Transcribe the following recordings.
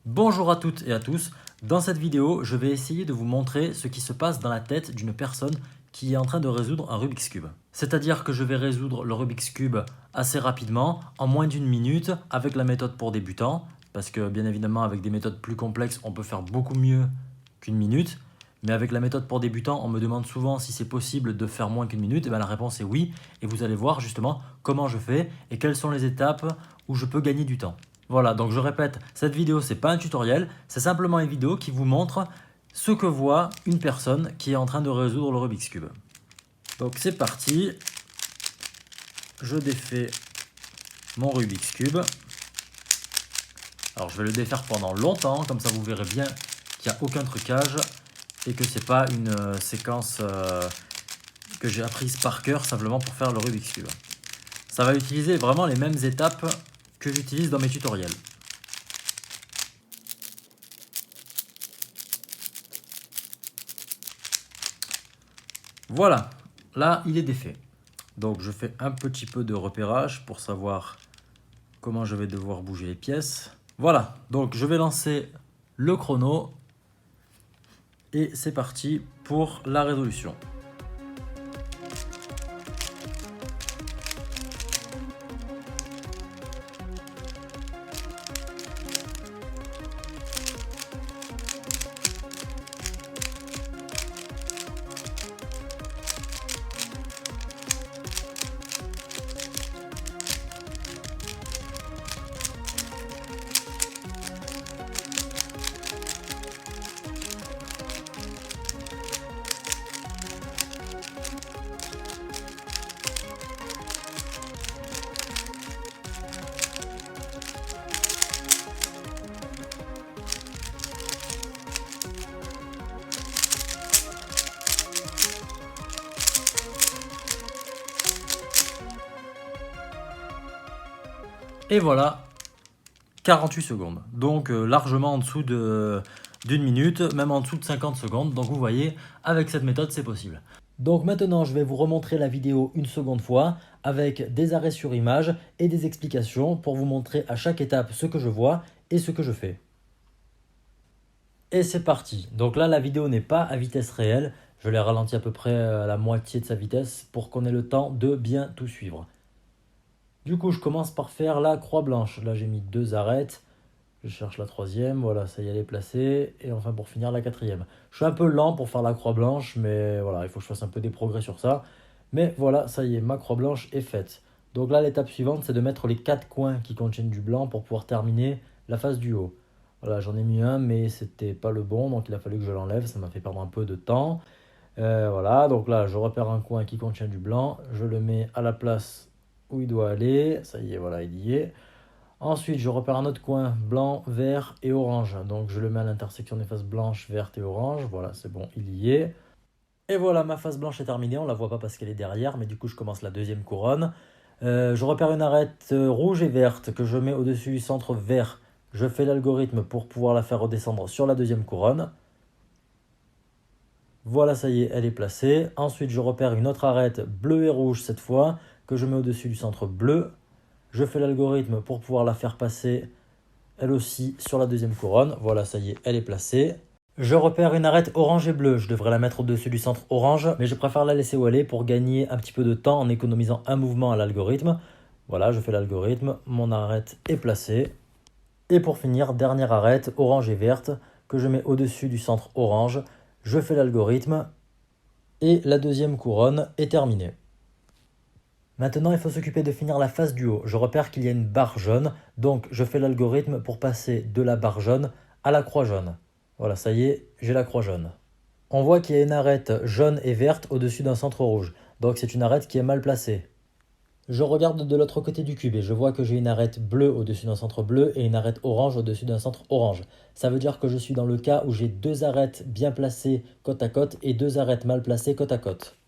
Bonjour à toutes et à tous. Dans cette vidéo, je vais essayer de vous montrer ce qui se passe dans la tête d'une personne qui est en train de résoudre un Rubik's Cube. C'est-à-dire que je vais résoudre le Rubik's Cube assez rapidement, en moins d'une minute, avec la méthode pour débutants, parce que bien évidemment avec des méthodes plus complexes, on peut faire beaucoup mieux qu'une minute. Mais avec la méthode pour débutants, on me demande souvent si c'est possible de faire moins qu'une minute. Et bien la réponse est oui. Et vous allez voir justement comment je fais et quelles sont les étapes où je peux gagner du temps. Voilà, donc je répète, cette vidéo, c'est pas un tutoriel, c'est simplement une vidéo qui vous montre ce que voit une personne qui est en train de résoudre le Rubik's Cube. Donc c'est parti, je défais mon Rubik's Cube. Alors je vais le défaire pendant longtemps, comme ça vous verrez bien qu'il n'y a aucun trucage et que c'est pas une séquence que j'ai apprise par cœur simplement pour faire le Rubik's Cube. Ça va utiliser vraiment les mêmes étapes que j'utilise dans mes tutoriels. Voilà, là il est défait. Donc je fais un petit peu de repérage pour savoir comment je vais devoir bouger les pièces. Voilà, donc je vais lancer le chrono et c'est parti pour la résolution. Et voilà, 48 secondes. Donc largement en dessous d'une minute, même en dessous de 50 secondes. Donc vous voyez, avec cette méthode, c'est possible. Donc maintenant, je vais vous remontrer la vidéo une seconde fois avec des arrêts sur image et des explications pour vous montrer à chaque étape ce que je vois et ce que je fais. Et c'est parti. Donc là, la vidéo n'est pas à vitesse réelle. Je l'ai ralenti à peu près à la moitié de sa vitesse pour qu'on ait le temps de bien tout suivre. Du coup, je commence par faire la croix blanche. Là, j'ai mis 2 arêtes. Je cherche la troisième. Voilà, ça y est, elle est placée. Et enfin, pour finir, la quatrième. Je suis un peu lent pour faire la croix blanche, mais voilà, il faut que je fasse un peu des progrès sur ça. Mais voilà, ça y est, ma croix blanche est faite. Donc là, l'étape suivante, c'est de mettre les 4 coins qui contiennent du blanc pour pouvoir terminer la face du haut. Voilà, j'en ai mis un, mais c'était pas le bon, donc il a fallu que je l'enlève. Ça m'a fait perdre un peu de temps. Voilà, donc là, je repère un coin qui contient du blanc. Je le mets à la place où il doit aller. Ça y est, voilà, il y est. Ensuite, je repère un autre coin blanc, vert et orange. Donc, je le mets à l'intersection des faces blanches, vertes et orange. Voilà, c'est bon, il y est. Et voilà, ma face blanche est terminée. On ne la voit pas parce qu'elle est derrière, mais du coup, je commence la deuxième couronne. Je repère une arête rouge et verte que je mets au-dessus du centre vert. Je fais l'algorithme pour pouvoir la faire redescendre sur la deuxième couronne. Voilà, ça y est, elle est placée. Ensuite, je repère une autre arête bleue et rouge cette fois, que je mets au-dessus du centre bleu. Je fais l'algorithme pour pouvoir la faire passer, elle aussi, sur la deuxième couronne. Voilà, ça y est, elle est placée. Je repère une arête orange et bleue. Je devrais la mettre au-dessus du centre orange, mais je préfère la laisser où elle est pour gagner un petit peu de temps en économisant un mouvement à l'algorithme. Voilà, je fais l'algorithme, mon arête est placée. Et pour finir, dernière arête, orange et verte, que je mets au-dessus du centre orange. Je fais l'algorithme et la deuxième couronne est terminée. Maintenant, il faut s'occuper de finir la face du haut. Je repère qu'il y a une barre jaune, donc je fais l'algorithme pour passer de la barre jaune à la croix jaune. Voilà, ça y est, j'ai la croix jaune. On voit qu'il y a une arête jaune et verte au-dessus d'un centre rouge, donc c'est une arête qui est mal placée. Je regarde de l'autre côté du cube et je vois que j'ai une arête bleue au-dessus d'un centre bleu et une arête orange au-dessus d'un centre orange. Ça veut dire que je suis dans le cas où j'ai 2 arêtes bien placées côte à côte et 2 arêtes mal placées côte à côte.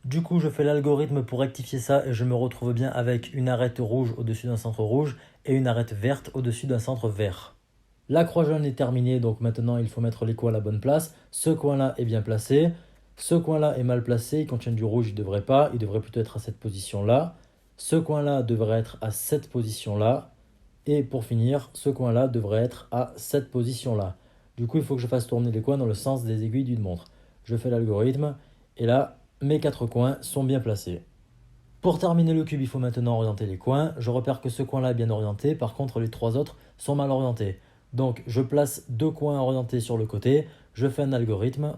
Du coup, je fais l'algorithme pour rectifier ça et je me retrouve bien avec une arête rouge au-dessus d'un centre rouge et une arête verte au-dessus d'un centre vert. La croix jaune est terminée, donc maintenant il faut mettre les coins à la bonne place. Ce coin-là est bien placé. Ce coin-là est mal placé, il contient du rouge, il ne devrait plutôt être à cette position-là. Ce coin-là devrait être à cette position-là. Et pour finir, ce coin-là devrait être à cette position-là. Du coup, il faut que je fasse tourner les coins dans le sens des aiguilles d'une montre. Je fais l'algorithme et là, mes 4 coins sont bien placés. Pour terminer le cube, il faut maintenant orienter les coins. Je repère que ce coin-là est bien orienté, par contre les 3 autres sont mal orientés. Donc je place 2 coins orientés sur le côté, je fais un algorithme.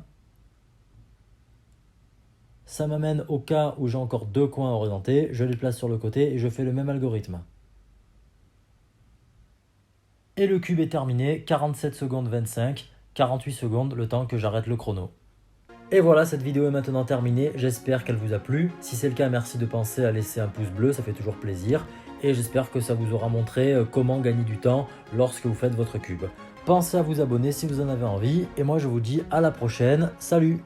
Ça m'amène au cas où j'ai encore 2 coins orientés, je les place sur le côté et je fais le même algorithme. Et le cube est terminé, 47 secondes 25, 48 secondes le temps que j'arrête le chrono. Et voilà, cette vidéo est maintenant terminée, j'espère qu'elle vous a plu. Si c'est le cas, merci de penser à laisser un pouce bleu, ça fait toujours plaisir. Et j'espère que ça vous aura montré comment gagner du temps lorsque vous faites votre cube. Pensez à vous abonner si vous en avez envie, et moi je vous dis à la prochaine, salut!